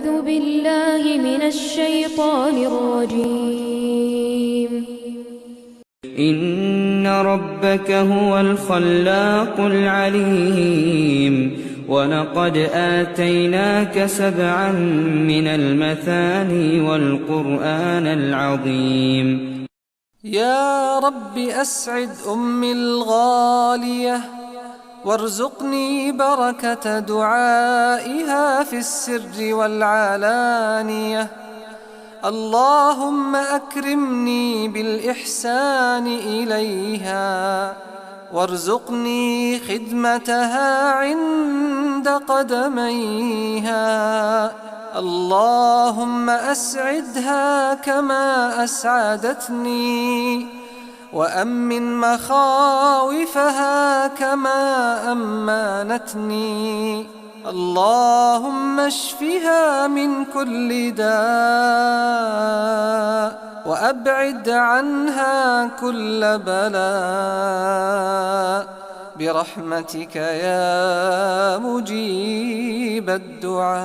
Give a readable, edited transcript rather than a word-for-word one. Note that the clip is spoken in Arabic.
أعوذ بالله من الشيطان الرجيم. إن ربك هو الخلاق العليم ولقد آتيناك 7 من المثاني والقرآن العظيم. يا رب أسعد أمي الغالية وارزقني بركة دعائها في السر والعلانية. اللهم أكرمني بالإحسان إليها وارزقني خدمتها عند قدميها. اللهم أسعدها كما أسعدتني وأمن مخاوفها كما أمانتني. اللهم اشفها من كل داء وأبعد عنها كل بلاء برحمتك يا مجيب الدعاء.